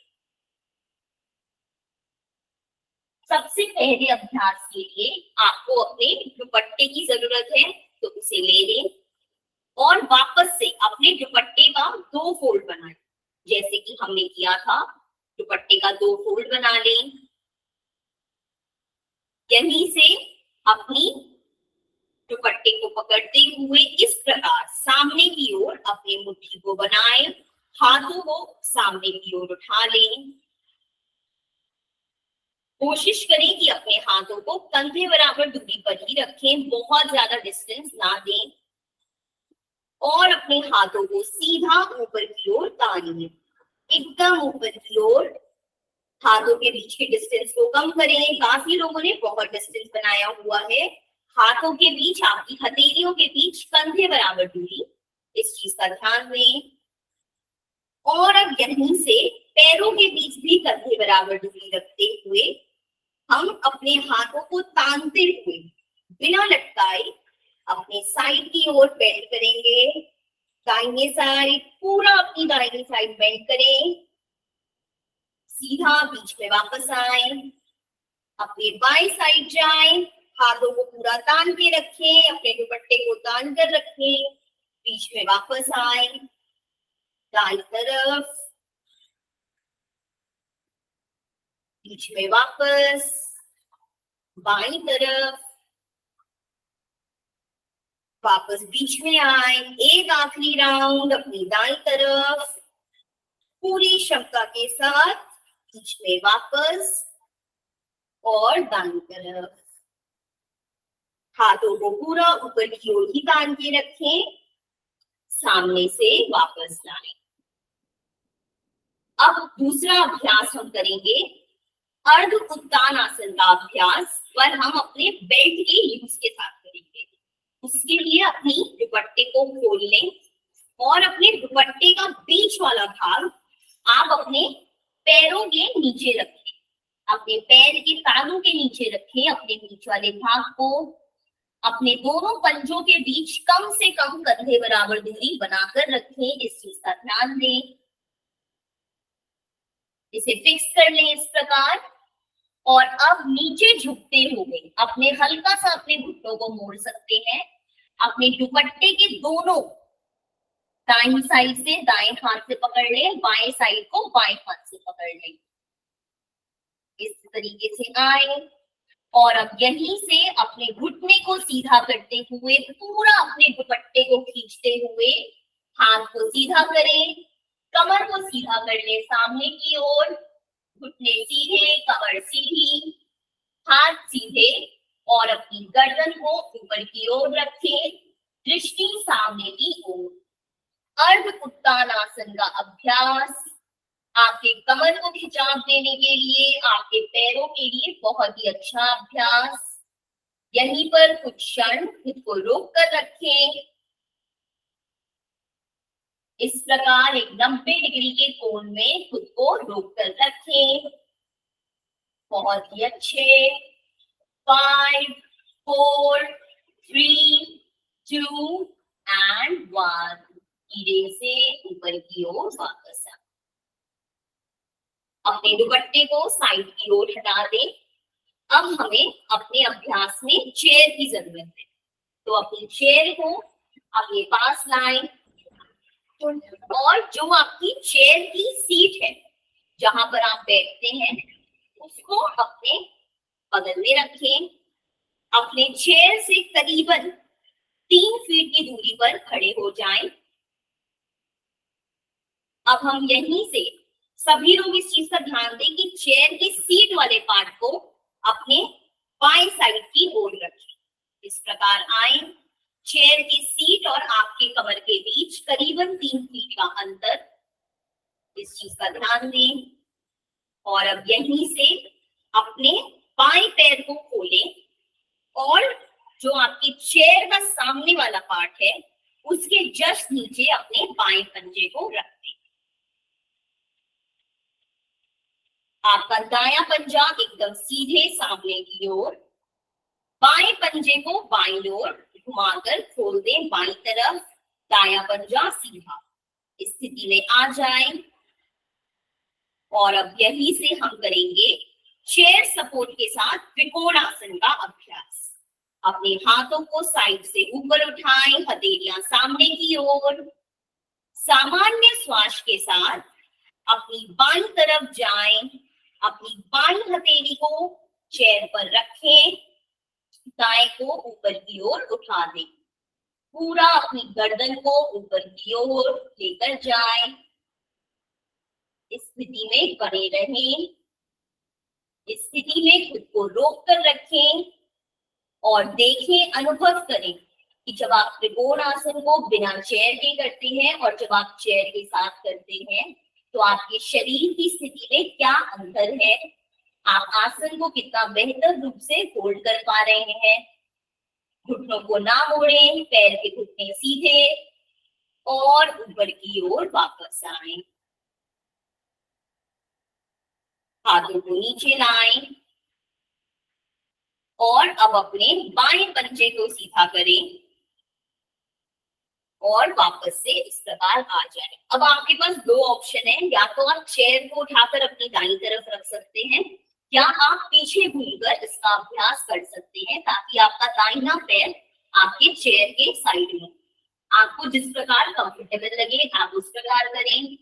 Speaker 2: सबसे पहले अभ्यास के लिए आपको अपने दुपट्टे की जरूरत है, तो उसे ले लें और वापस से अपने दुपट्टे का 2 फोल्ड बनाएं, जैसे कि हमने किया था। दुपट्टे का 2 फोल्ड बना लें। यहीं से अपनी दुपट्टे को पकड़ते हुए इस प्रकार सामने की ओर अपनी मुट्ठी को बनाएं। हाथों को सामने की ओर उठा लें। कोशिश करें कि अपने हाथों को कंधे बराबर दूरी पर ही रखें, बहुत ज्यादा डिस्टेंस ना दें। और अपने हाथों को सीधा ऊपर की ओर तानिए, एकदम ऊपर की ओर। हाथों के बीच के डिस्टेंस को कम करें। काफी लोगों ने बहुत डिस्टेंस बनाया हुआ है। हाथों के बीच, आपकी हथेलियों के बीच कंधे बराबर दूरी, इस चीज का ध्यान दें। और अब यहीं से पैरों के बीच भी कंधे बराबर दूरी रखते हुए हम अपने हाथों को तानते हुए बिना लटकाए अपने साइड की ओर बेंड करेंगे। दाहिने साइड, पूरा अपनी दाहिनी साइड बेंड करें। सीधा बीच में वापस आए। अपने बाएं साइड जाएं। हाथों को पूरा तान के रखें, अपने दुपट्टे को तान कर रखें। बीच में वापस आए। दाईं तरफ, बीच में वापस, बाईं तरफ, वापस बीच में आए। एक आखिरी राउंड अपनी दाईं तरफ, पूरी क्षमता के साथ बीच में वापस और दाईं तरफ। हाथों को पूरा ऊपर की ओर ही तान के रखें। सामने से वापस लाएं। अब दूसरा अभ्यास हम करेंगे अर्ध उत्तान आसन का अभ्यास, पर हम अपने बेल्ट के यूज के साथ करेंगे। उसके लिए अपनी दुपट्टे को खोल लें और अपने दुपट्टे का बीच वाला भाग आप अपने पैरों के नीचे रखें। अपने पैर के तालू के नीचे रखें अपने बीच वाले भाग को। अपने दोनों पंजों के बीच कम से कम कंधे बराबर दूरी बनाकर रखें, इस चीज का ध्यान दें। इसे फिक्स कर लें इस प्रकार। और अब नीचे झुकते हुए अपने हल्का सा अपने घुटनों को मोड़ सकते हैं। अपने दुपट्टे के दोनों दाईं साइड से दाएं हाथ से पकड़ ले, बाएं साइड को बाएं हाथ से पकड़ ले। इस तरीके से आए और अब यहीं से अपने घुटने को सीधा करते हुए पूरा अपने दुपट्टे को खींचते हुए हाथ को सीधा करें, कमर को सीधा कर ले सामने की ओर, घुटने सीधे, कमर सीधी, हाथ सीधे और अपनी गर्दन को ऊपर की ओर रखें, दृष्टि सामने की ओर। अर्ध उत्तानासन का अभ्यास आपके कमर को खिंचाव देने के लिए, आपके पैरों के लिए बहुत ही अच्छा अभ्यास। यहीं पर कुछ क्षण खुद को रोक कर रखें। इस प्रकार एक 90 डिग्री के कोण में खुद को रोक कर रखें। बहुत ही अच्छे। 5, 4, 3, 2 and 1। धीरे से ऊपर की ओर वापस आ। अपने दुपट्टे को साइड की ओर हटा दें। अब हमें अपने अभ्यास में चेयर की जरूरत है, तो अपनी चेयर को अपने पास लाएं और जो आपकी चेयर की सीट है जहां पर आप बैठते हैं उसको अपने बगल में रखें। अपने चेयर से करीबन 3 फीट की दूरी पर खड़े हो जाएं। अब हम यहीं से सभी लोग इस चीज का ध्यान दें कि चेयर की सीट वाले पार्ट को अपने बाएं साइड की ओर रखें। इस प्रकार आए, चेयर की सीट और आपके कमर के बीच करीबन 3 फीट का अंतर, इस चीज का ध्यान दें। और अब यहीं से अपने बाएं पैर को खोलें और जो आपकी चेयर का सामने वाला पार्ट है उसके जस्ट नीचे अपने बाएं पंजे को रख दें। आपका दायां पंजा एकदम सीधे सामने की ओर, बाएं पंजे को बाईं ओर घुमाकर खोल दें बाईं तरफ, दायां पंजा सीधा। इस स्थिति में आ जाएं और अब यहीं से हम करेंगे चेयर सपोर्ट के साथ त्रिकोणासन का अभ्यास। अपने हाथों को साइड से ऊपर उठाएं, हथेलियां सामने की ओर। सामान्य श्वास के साथ अपनी बाईं तरफ जाएं, अपनी बाईं हथेली को चेयर पर रखें, दाएं को ऊपर की ओर उठा दें, पूरा अपनी गर्दन को ऊपर की ओर लेकर जाएं। इस स्थिति में बने रहें। इस स्थिति में खुद को रोक कर रखें और देखें, अनुभव करें कि जब आप त्रिकोण आसन को बिना चेयर के करते हैं और जब आप चेयर के साथ करते हैं तो आपके शरीर की स्थिति में क्या अंतर है। आप आसन को कितना बेहतर रूप से होल्ड कर पा रहे हैं। घुटनों को ना मोड़ें, पैर के घुटने सीधे और ऊपर की ओर वापस आएं। हाथों को नीचे लाएं और अब अपने बाएं पंजे को सीधा करें और वापस से इस प्रकार आ जाए। अब आपके पास 2 ऑप्शन है, या तो आप चेयर को उठाकर अपनी दाईं तरफ रख सकते हैं या आप पीछे घूमकर इसका अभ्यास कर सकते हैं ताकि आपका दाहिना पैर आपके चेयर के साइड में, आपको जिस प्रकार कंफर्टेबल लगे आप उस प्रकार करें।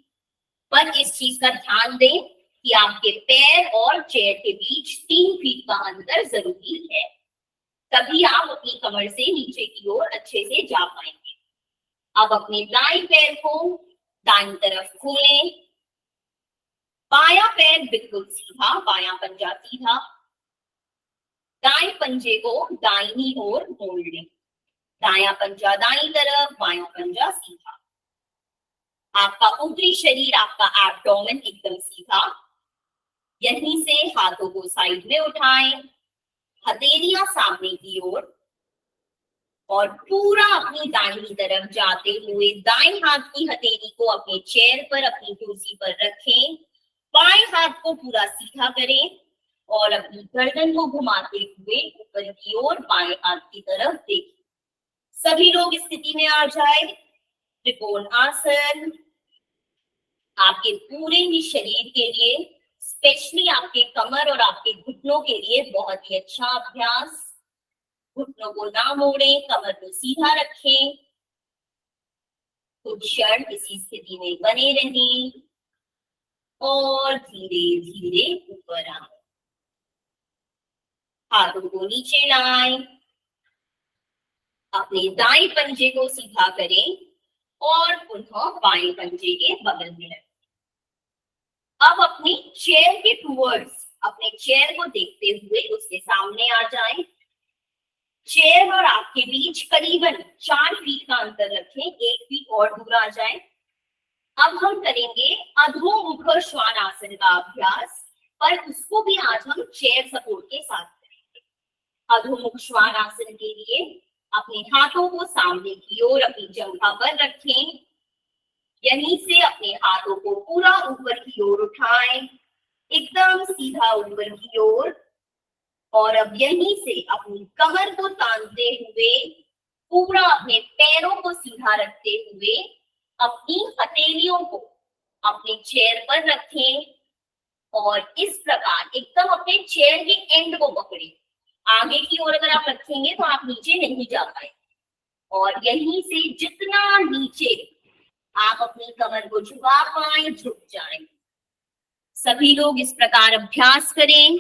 Speaker 2: पर इस चीज का ध्यान दें कि आपके पैर और चेयर के बीच 3 फीट का अंतर जरूरी है, तभी आप अपनी कमर से नीचे की ओर अच्छे से जा पाएंगे। अब अपने दाएं पैर को दाईं तरफ खोलें, बायां पैर बिल्कुल सीधा, बायां पंजा सीधा, दाएं पंजे को दाहिनी ओर मोड़ लें, दायां पंजा दाईं तरफ, बायां पंजा सीधा। आपका ऊपरी शरीर, आपका एब्डोमेन एकदम सीधा। यहीं से हाथों को साइड में उठाएं, हथेलियां सामने की ओर और पूरा अपनी दाहिनी तरफ जाते हुए दाएं हाथ की हथेली को अपने चेयर पर, अपनी कुर्सी पर रखें, बाएं हाथ को पूरा सीधा करें और अपनी गर्दन को घुमाते हुए ऊपर की ओर बाएं हाथ की तरफ देखें। सभी लोग इस स्थिति में आ जाए। त्रिकोण आसन आपके पूरे ही शरीर के लिए, स्पेशली आपके कमर और आपके घुटनों के लिए बहुत ही अच्छा अभ्यास। घुटनों को ना मोड़ें, कमर को सीधा रखें, कुछ क्षण इसी स्थिति में बने रहें और धीरे धीरे ऊपर आए। हाथों को नीचे लाएं, अपने दाएं पंजे को सीधा करें और पुनः बाएं पंजे के बगल में रखें। अब अपनी चेयर के टूवर्ड्स, अपने चेयर को देखते हुए उसके सामने आ जाएं। चेयर और आपके बीच करीबन 4 फीट का अंतर रखें, 1 फीट और दूर आ जाए। अब हम करेंगे अधोमुख श्वानासन का अभ्यास, पर उसको भी आज हम चेयर सपोर्ट के साथ करेंगे। अधोमुख श्वानासन के लिए अपने हाथों को सामने की ओर अपनी जंघा पर रखें। यहीं से अपने हाथों को पूरा ऊपर की ओर उठाएं, एकदम सीधा ऊपर की ओर। और अब यहीं से अपनी कमर को तानते हुए पूरा अपने पैरों को सीधा रखते हुए अपनी हथेलियों को अपने चेयर पर रखें और इस प्रकार एकदम अपने चेयर के एंड को पकड़ें। आगे की ओर अगर आप रखेंगे तो आप नीचे नहीं जा पाएंगे और यहीं से जितना नीचे आप अपनी कमर को झुका पाए झुक जाएं। सभी लोग इस प्रकार अभ्यास करें।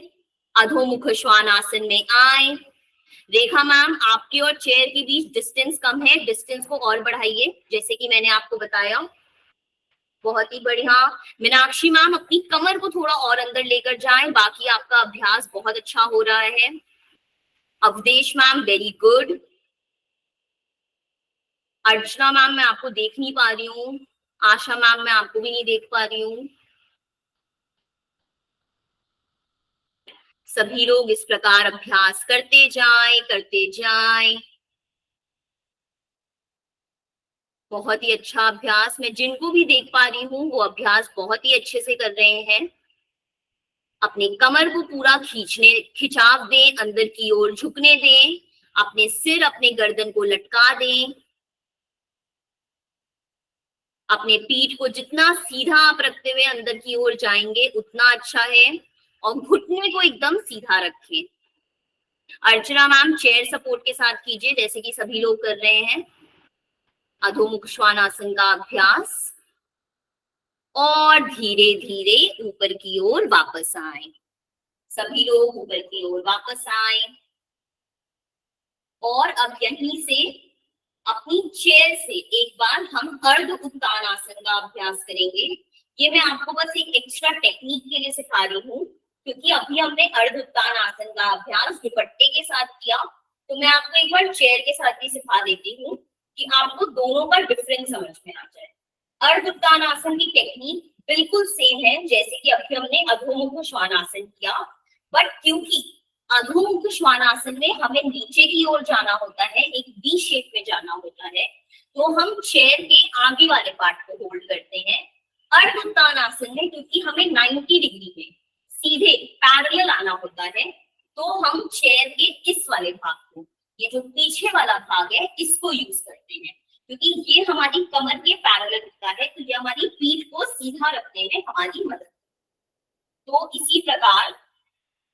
Speaker 2: अधोमुख श्वानासन में आए। रेखा मैम, आपके और चेयर के बीच डिस्टेंस कम है, डिस्टेंस को और बढ़ाइए जैसे कि मैंने आपको बताया। बहुत ही बढ़िया। मीनाक्षी मैम, अपनी कमर को थोड़ा और अंदर लेकर जाएं, बाकी आपका अभ्यास बहुत अच्छा हो रहा है। Avdhesh ma'am, very good. Archana ma'am, मैं आपको देख नहीं पा रही हूँ। आशा मैम, मैं आपको भी नहीं देख पा रही हूँ। सभी लोग इस प्रकार अभ्यास करते जाएं, करते जाएं। बहुत ही अच्छा अभ्यास। मैं जिनको भी देख पा रही हूँ वो अभ्यास बहुत ही अच्छे से कर रहे हैं। अपने कमर को पूरा खिंचाव दें, अंदर की ओर झुकने दें, अपने सिर, अपने गर्दन को लटका दें। अपने पीठ को जितना सीधा आप रखते हुए अंदर की ओर जाएंगे उतना अच्छा है और घुटने को एकदम सीधा रखें। अर्चना मैम, चेयर सपोर्ट के साथ कीजिए जैसे कि सभी लोग कर रहे हैं। अधोमुख श्वानासन का अभ्यास और धीरे धीरे ऊपर की ओर वापस आए। सभी लोग ऊपर की ओर वापस आए और अब यहीं से अपनी चेयर से एक बार हम अर्ध उत्तान आसन का अभ्यास करेंगे। ये मैं आपको बस एक एक्स्ट्रा टेक्निक के लिए सिखा रही हूँ क्योंकि अभी हमने अर्ध उत्तान आसन का अभ्यास दुपट्टे के साथ किया, तो मैं आपको एक बार चेयर के साथ भी सिखा देती हूँ कि आपको दोनों का डिफरेंस समझ में आ जाए। अर्ध उत्तान आसन की टेक्निक बिल्कुल सेम है जैसे कि अभी हमने अधोमुख श्वानासन किया, बट क्योंकि अधोमुख श्वानासन में हमें नीचे की ओर जाना होता है, एक वी शेप में जाना होता है, तो हम चेयर के आगे वाले पार्ट को होल्ड करते हैं। अर्ध उत्तान आसन में क्योंकि हमें 90 डिग्री में सीधे पैरेलल आना होता है, तो हम चेयर के इस वाले भाग को, ये जो पीछे वाला भाग है, इसको यूज करते हैं क्योंकि ये हमारी कमर के पैरेलल होता है, तो ये हमारी पीठ को सीधा रखने में हमारी मदद। तो इसी प्रकार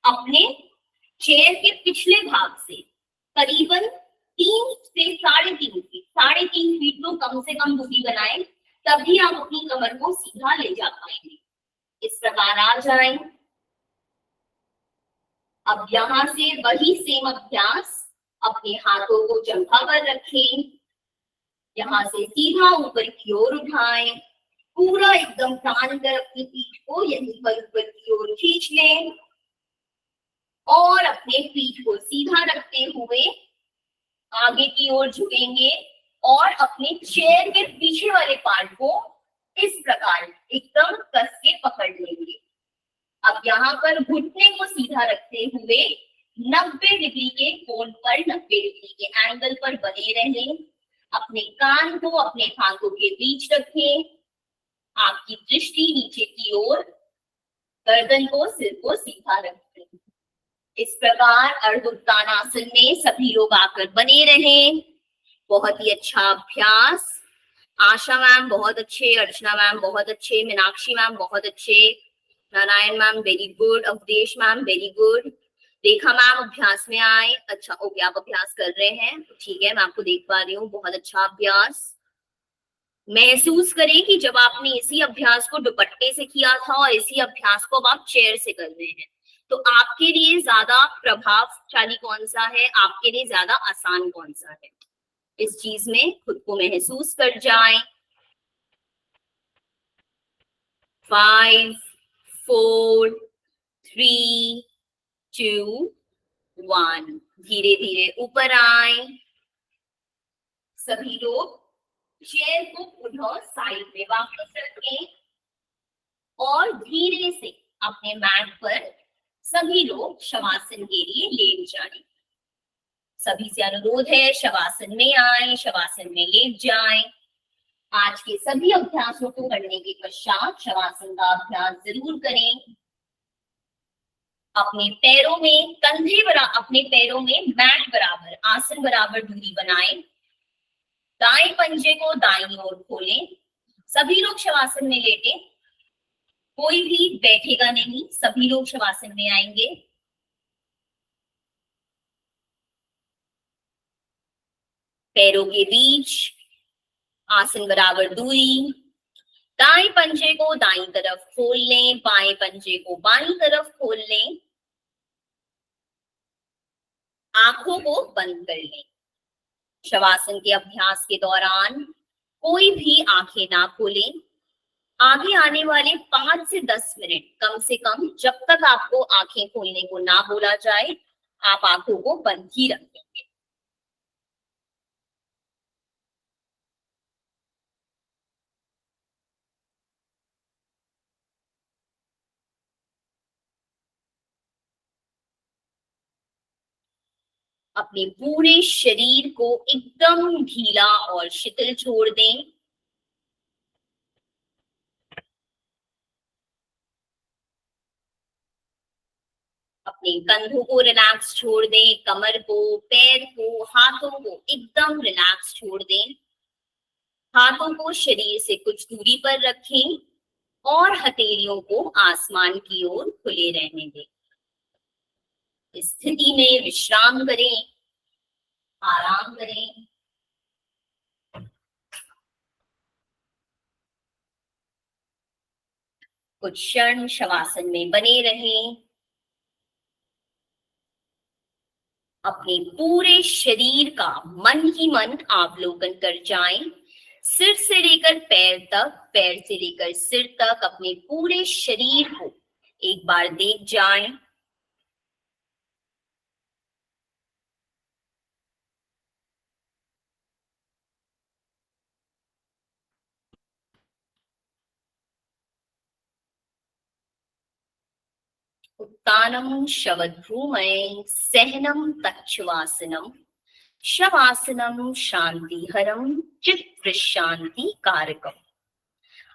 Speaker 2: अपने चेयर के पिछले भाग से करीबन 3 से 3.5 फीट, 3.5 फीट तो कम से कम दूरी बनाएं, तभी आप अपनी कमर को सीधा ले जा पाएंगे। इस प्रकार आ जाएं। अब यहां से वही सेम अभ्यास, अपने हाथों को जंघा पर रखें, यहां से सीधा ऊपर की ओर उठाएं, पूरा एकदम तान कर अपनी पीठ को यहीं पर ऊपर की ओर खींच लें और अपने पीठ को सीधा रखते हुए आगे की ओर झुकेंगे और अपने चेयर के पीछे वाले पार्ट को इस प्रकार एकदम कस के पकड़ लेंगे। अब यहाँ पर घुटने को सीधा रखते हुए 90 डिग्री के कोण पर, 90 डिग्री के एंगल पर बने रहें। अपने कान को अपने हाथों के बीच रखें, आपकी दृष्टि नीचे की ओर, गर्दन को, सिर को सीधा रखें। इस प्रकार अर्ध उत्तान आसन में सभी लोग आकर बने रहें। बहुत ही अच्छा अभ्यास। आशा मैम बहुत अच्छे, अर्चना मैम बहुत अच्छे, मीनाक्षी मैम बहुत अच्छे, Narayan ma'am very good, Avdhesh ma'am very good. Rekha ma'am अभ्यास में आए। अच्छा ओके, आप अभ्यास कर रहे हैं, ठीक है, मैं आपको देख पा रही हूँ। बहुत अच्छा अभ्यास। महसूस करें कि जब आपने इसी अभ्यास को दुपट्टे से किया था और इसी अभ्यास को अब आप चेयर से कर रहे हैं, तो आपके लिए ज्यादा प्रभावशाली कौन सा है, आपके लिए ज्यादा आसान कौन सा है, इस चीज में खुद को महसूस कर जाएं। 5, 4, 3, 2, 1। धीरे धीरे ऊपर आए। सभी लोग चेयर को पुनः साइड में वापस रखें और धीरे से अपने मैट पर सभी लोग शवासन के लिए लेट जाएं। सभी से अनुरोध है, शवासन में आए, शवासन में लेट जाएं। आज के सभी अभ्यासों को करने के पश्चात शवासन का अभ्यास जरूर करें। अपने पैरों में अपने पैरों में मैट बराबर, आसन बराबर दूरी बनाएं। दाएं पंजे को दाईं ओर खोलें। सभी लोग शवासन में लेटें। कोई भी बैठेगा नहीं, सभी लोग शवासन में आएंगे। पैरों के बीच आसन बराबर दूरी। दाएं पंजे को दाईं तरफ खोल लें, बाएं पंजे को बाईं तरफ खोल लें। आंखों को बंद कर लें। शवासन के अभ्यास के दौरान कोई भी आंखें ना खोलें। आगे आने वाले 5 से 10 मिनट कम से कम, जब तक आपको आंखें खोलने को ना बोला जाए, आप आंखों को बंद ही रखेंगे। अपने पूरे शरीर को एकदम ढीला और शिथिल छोड़ दें। अपने कंधों को रिलैक्स छोड़ दें, कमर को, पैर को, हाथों को एकदम रिलैक्स छोड़ दें। हाथों को शरीर से कुछ दूरी पर रखें और हथेलियों को आसमान की ओर खुले रहने दें। इस स्थिति में विश्राम करें, आराम करें। कुछ क्षण शवासन में बने रहें। अपने पूरे शरीर का मन ही मन अवलोकन कर जाएं। सिर से लेकर पैर तक, पैर से लेकर सिर तक अपने पूरे शरीर को एक बार देख जाएं। उत्तानम शवध्रुमय सहनम तच्छवासनम शवासनम शांतिहरम चित्त शांति कारकम।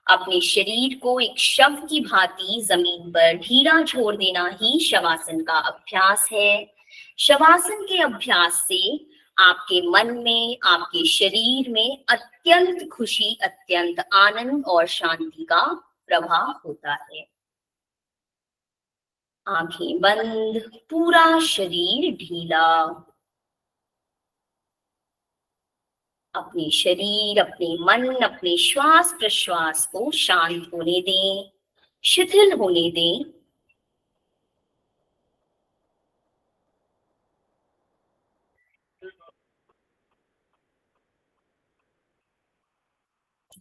Speaker 2: अपने शरीर को एक शव की भांति जमीन पर ढीला छोड़ देना ही शवासन का अभ्यास है। शवासन के अभ्यास से आपके मन में, आपके शरीर में अत्यंत खुशी, अत्यंत आनंद और शांति का प्रभाव होता है। आंखें बंद, पूरा शरीर ढीला। अपने शरीर, अपने मन, अपने श्वास प्रश्वास को शांत होने दें, शिथिल होने दें।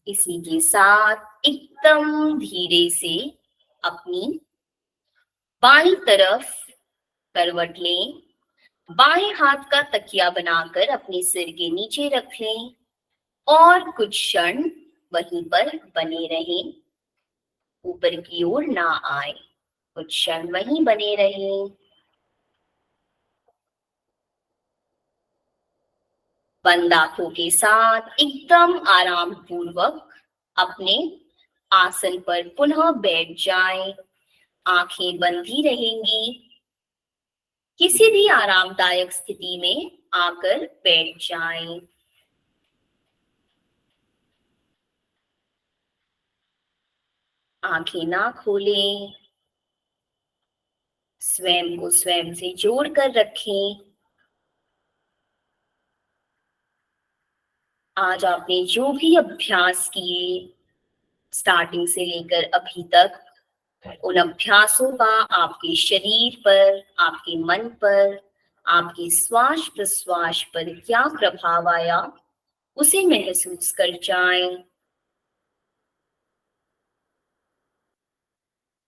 Speaker 2: इसी के साथ एकदम धीरे से अपनी बाईं तरफ करवट लें। बाएं हाथ का तकिया बनाकर अपने सिर के नीचे रख लें और कुछ क्षण वहीं पर बने रहें। ऊपर की ओर ना आए, कुछ क्षण वहीं बने रहें। बंद आंखों के साथ एकदम आराम पूर्वक अपने आसन पर पुनः बैठ जाएं। आंखें बंद ही रहेंगी। किसी भी आरामदायक स्थिति में आकर बैठ जाएं। आंखें ना खोलें। स्वयं को स्वयं से जोड़कर रखें। आज आपने जो भी अभ्यास किए स्टार्टिंग से लेकर अभी तक, उन अभ्यासों का आपके शरीर पर, आपके मन पर, आपके श्वास प्रश्वास पर क्या प्रभाव आया, उसे महसूस कर जाएं।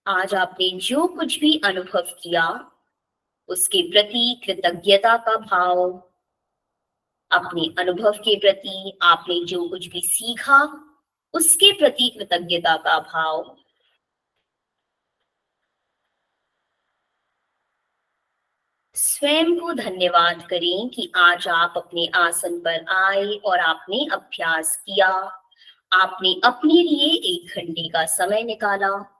Speaker 2: आज आपने जो कुछ भी अनुभव किया उसके प्रति कृतज्ञता का भाव, अपने अनुभव के प्रति आपने जो कुछ भी सीखा उसके प्रति कृतज्ञता का भाव, स्वयं को धन्यवाद करें कि आज आप अपने आसन पर आए और आपने अभ्यास किया, आपने अपने लिए 1 घंटे का समय निकाला।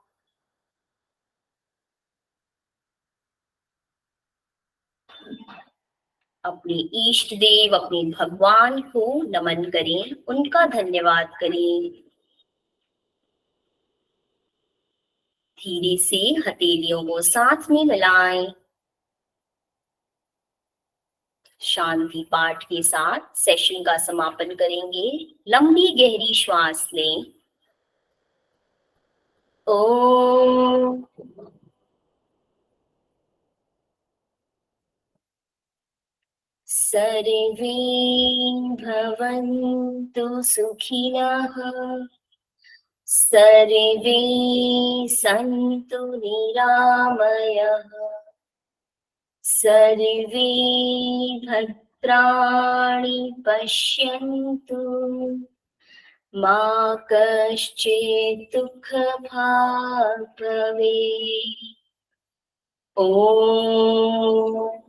Speaker 2: अपने इष्ट देव, अपने भगवान को नमन करें, उनका धन्यवाद करें। धीरे से हथेलियों को साथ में मिलाएं। शांति पाठ के साथ सेशन का समापन करेंगे। लंबी गहरी श्वास लें। ओम। सर्वे भवन्तु सुखिनः, सर्वे सन्तु निरामयः, सर्वे भद्राणि पश्यन्तु, मा कश्चित् दुःखभाग् भवेत्। ॐ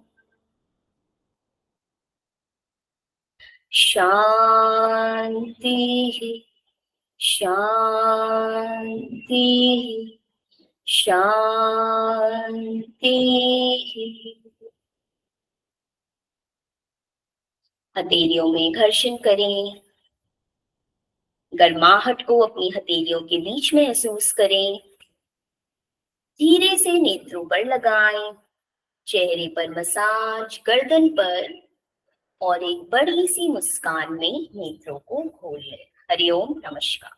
Speaker 2: शान्तिः शान्तिः शान्तिः। हथेलियों में घर्षण करें। गर्माहट को अपनी हथेलियों के बीच में महसूस करें। धीरे से नेत्रों पर लगाएं। चेहरे पर मसाज, गर्दन पर, और एक बड़ी सी मुस्कान में नेत्रों को खोल लें। हरिओम, नमस्कार।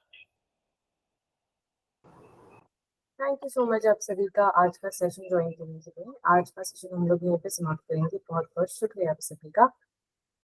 Speaker 1: थैंक यू सो मच आप सभी का आज का सेशन ज्वाइन करने के लिए। आज का सेशन हम लोग यहीं पे समाप्त करेंगे। बहुत बहुत शुक्रिया आप सभी का।